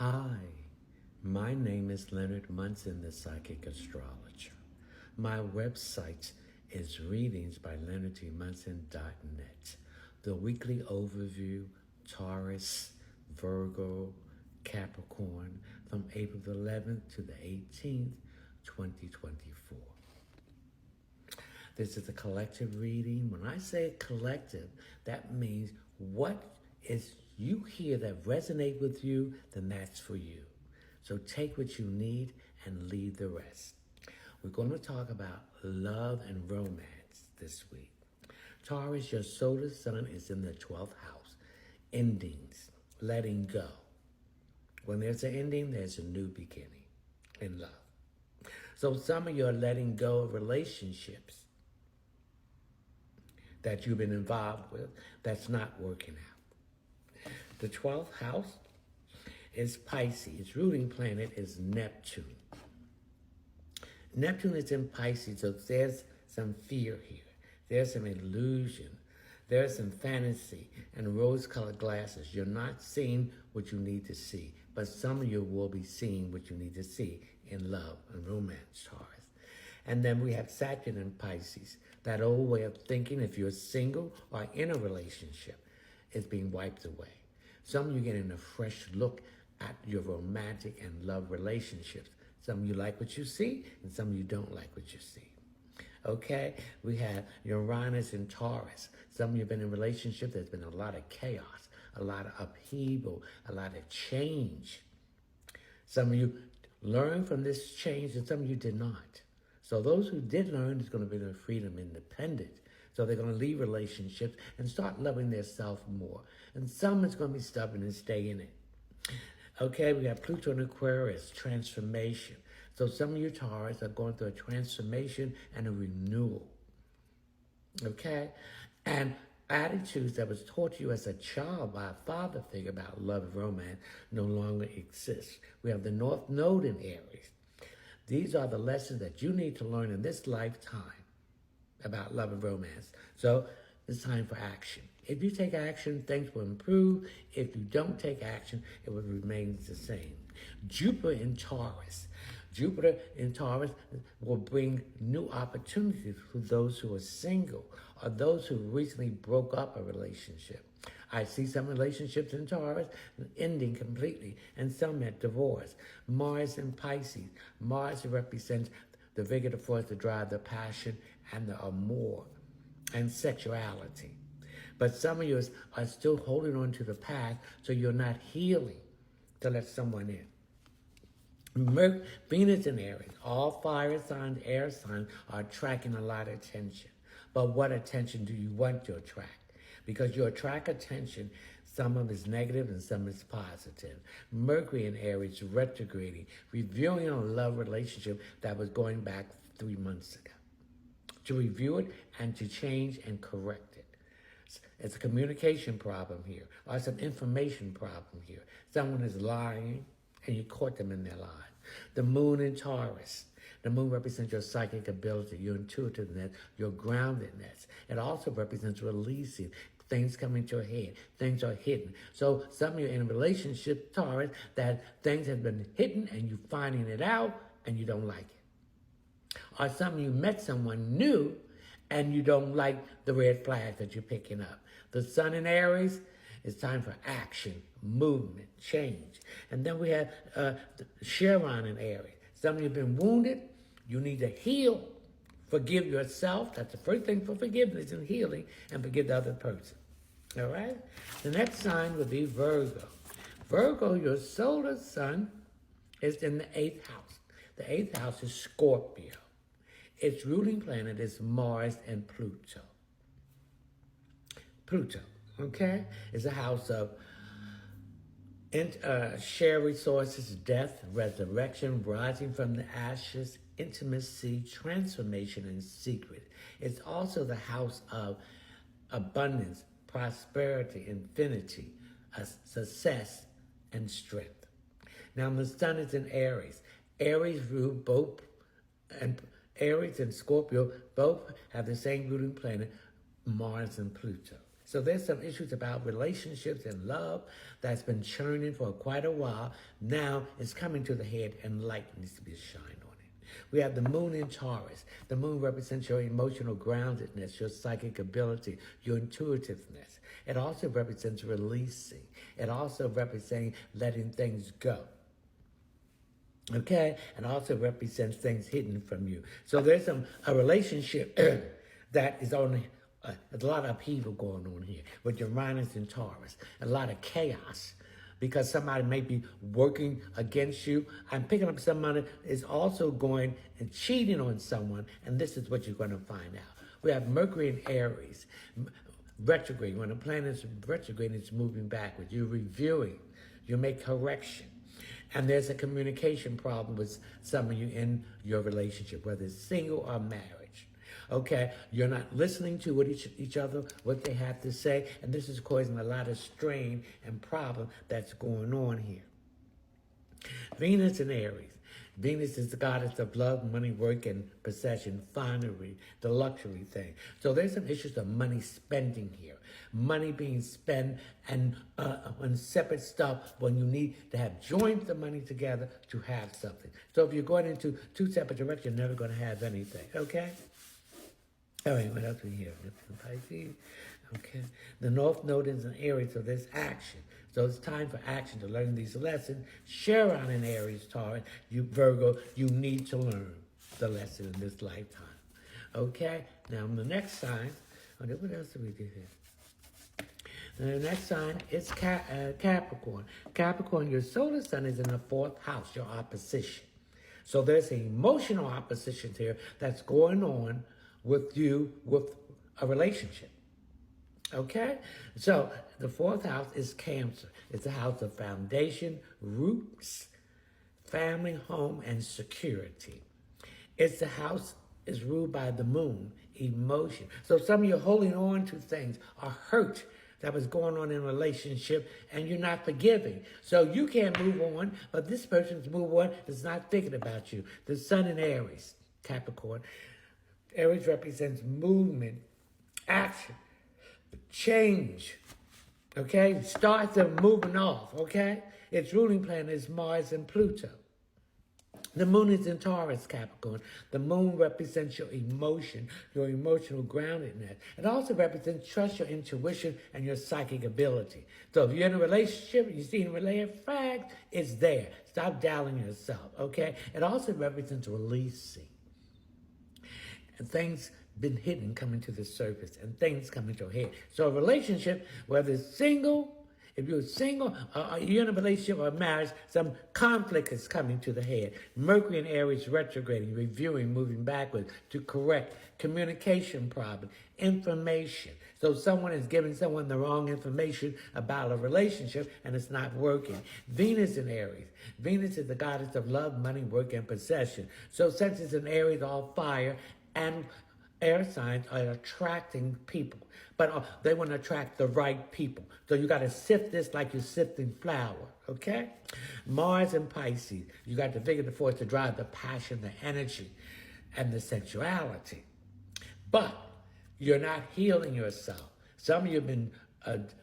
Hi, my name is Leonard Munson, the Psychic Astrologer. My website is readingsbyleonardmunson.net. The weekly overview, Taurus, Virgo, Capricorn, from April the 11th to the 18th, 2024. This is a collective reading. When I say collective, that means what is you hear that resonate with you, then that's for you. So take what you need and leave the rest. We're going to talk about love and romance this week. Taurus, your solar sun is in the 12th house. Endings, letting go. When there's an ending, there's a new beginning in love. So some of you are letting go of relationships that you've been involved with that's not working out. The 12th house is Pisces. Its ruling planet is Neptune. Neptune is in Pisces, so there's some fear here. There's some illusion. There's some fantasy and rose-colored glasses. You're not seeing what you need to see, but some of you will be seeing what you need to see in love and romance, Taurus. And then we have Saturn in Pisces. That old way of thinking, if you're single or in a relationship, is being wiped away. Some of you getting a fresh look at your romantic and love relationships. Some of you like what you see, and some of you don't like what you see. Okay? We have Uranus in Taurus. Some of you have been in relationships. There's been a lot of chaos, a lot of upheaval, a lot of change. Some of you learned from this change, and some of you did not. So those who did learn is going to be their freedom independent. So they're going to leave relationships and start loving themselves more. And some is going to be stubborn and stay in it. Okay, we have Pluto in Aquarius, transformation. So some of you Taurus are going through a transformation and a renewal. Okay? And attitudes that was taught to you as a child by a father figure about love and romance no longer exist. We have the North Node in Aries. These are the lessons that you need to learn in this lifetime about love and romance. So it's time for action. If you take action, things will improve. If you don't take action, it will remain the same. Jupiter in Taurus. Jupiter in Taurus will bring new opportunities for those who are single or those who recently broke up a relationship. I see some relationships in Taurus ending completely and some at divorce. Mars in Pisces. Mars represents the vigor, the force, the drive, the passion, and the amour and sexuality. But some of you are still holding on to the past, so you're not healing to let someone in. Venus in Aries, all fire signs, air signs are attracting a lot of attention. But what attention do you want to attract? Because you attract attention, some of it is negative and some is positive. Mercury in Aries retrograding, reviewing a love relationship that was going back 3 months ago. To review it and to change and correct it. It's a communication problem here, or some information problem here. Someone is lying, and you caught them in their lie. The moon in Taurus. The moon represents your psychic ability, your intuitiveness, your groundedness. It also represents releasing, things coming to a head. Things are hidden. So some of you are in a relationship, Taurus, that things have been hidden, and you're finding it out, and you don't like it. Or some of you met someone new, and you don't like the red flags that you're picking up. The sun in Aries, it's time for action, movement, change. And then we have Chiron in Aries. Some of you have been wounded. You need to heal. Forgive yourself. That's the first thing for forgiveness and healing, and forgive the other person. All right? The next sign would be Virgo. Virgo, your solar sun, is in the 8th house. The 8th house is Scorpio. Its ruling planet is Mars and Pluto. Pluto, okay, is a house of shared resources, death, resurrection, rising from the ashes, intimacy, transformation, and secret. It's also the house of abundance, prosperity, infinity, success, and strength. Now, the sun is in Aries. Aries rule both, and Aries and Scorpio both have the same ruling planet, Mars and Pluto. So there's some issues about relationships and love that's been churning for quite a while. Now it's coming to the head and light needs to be shined on it. We have the moon in Taurus. The moon represents your emotional groundedness, your psychic ability, your intuitiveness. It also represents releasing. It also represents letting things go. Okay? And also represents things hidden from you. So there's a relationship that is on a lot of upheaval going on here with Uranus and Taurus. A lot of chaos because somebody may be working against you. I'm picking up somebody is also going and cheating on someone, and this is what you're going to find out. We have Mercury in Aries, retrograde. When the planet is retrograde, it's moving backwards. You're reviewing. You make correction. And there's a communication problem with some of you in your relationship, whether it's single or marriage. Okay, you're not listening to what each other, what they have to say, and this is causing a lot of strain and problem that's going on here. Venus in Aries. Venus is the goddess of love, money, work, and possession, finery, the luxury thing. So there's some issues of money spending here. Money being spent and on separate stuff when you need to have joined the money together to have something. So if you're going into two separate directions, you're never going to have anything, okay? All right, what else we here? Pisces. Okay. The North Node is in Aries, so there's action. So it's time for action to learn these lessons. Chiron in Aries, Taurus, you Virgo, you need to learn the lesson in this lifetime. Okay? Now, the next sign, what else do we do here? And the next sign is Capricorn. Capricorn, your solar sun is in the 4th house, your opposition. So there's an emotional opposition here that's going on with you, with a relationship. Okay? So the 4th house is Cancer. It's a house of foundation, roots, family, home, and security. It's the house is ruled by the moon, emotion. So some of you are holding on to things, are hurt that was going on in a relationship, and you're not forgiving. So you can't move on, but this person's move on is not thinking about you. The sun in Aries, Capricorn. Aries represents movement, action, change, okay? Starts of moving off, okay? Its ruling planet is Mars and Pluto. The moon is in Taurus, Capricorn. The moon represents your emotion, your emotional groundedness. It also represents trust, your intuition, and your psychic ability. So if you're in a relationship, you see a red flag, it's there. Stop doubting yourself, okay? It also represents releasing. And things been hidden coming to the surface and things coming to your head. So a relationship, whether it's single, if you're single, or you're in a relationship or marriage, some conflict is coming to the head. Mercury in Aries retrograding, reviewing, moving backwards to correct communication problem, information. So someone is giving someone the wrong information about a relationship and it's not working. Venus in Aries. Venus is the goddess of love, money, work, and possession. So since it's in Aries, all fire, and air signs are attracting people, but they want to attract the right people. So you got to sift this like you're sifting flour, okay? Mars and Pisces, you got to figure the force to drive the passion, the energy, and the sensuality. But you're not healing yourself. Some of you have been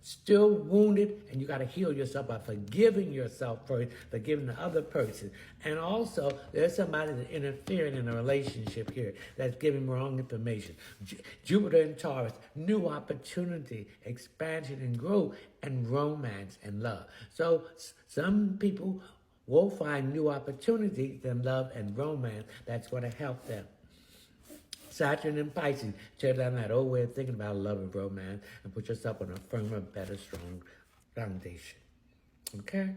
still wounded, and you got to heal yourself by forgiving yourself first, forgiving the other person. And also, there's somebody that's interfering in a relationship here that's giving wrong information. Jupiter in Taurus, new opportunity, expansion and growth, and romance and love. So some people will find new opportunities in love and romance that's going to help them. Saturn and Pisces, tear down that old way of thinking about love and romance and put yourself on a firmer, better, strong foundation. Okay?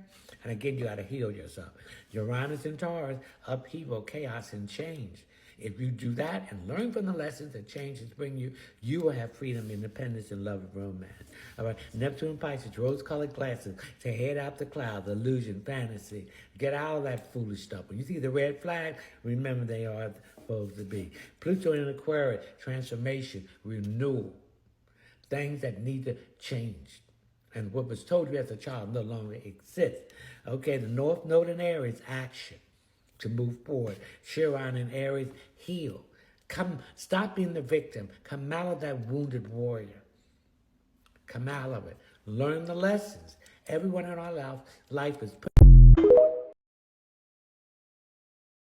And again, you got to heal yourself. Uranus and Taurus, upheaval, chaos, and change. If you do that and learn from the lessons that changes bring you, you will have freedom, independence, and love and romance. All right? Neptune and Pisces, rose-colored glasses to head out the clouds, illusion, fantasy. Get out of that foolish stuff. When you see the red flag, remember they are supposed to be. Pluto in Aquarius, transformation, renewal, things that need to change. And what was told you as a child no longer exists. Okay, the North Node in Aries, action to move forward. Chiron in Aries, heal. Come, stop being the victim. Come out of that wounded warrior. Come out of it. Learn the lessons. Everyone in our life is put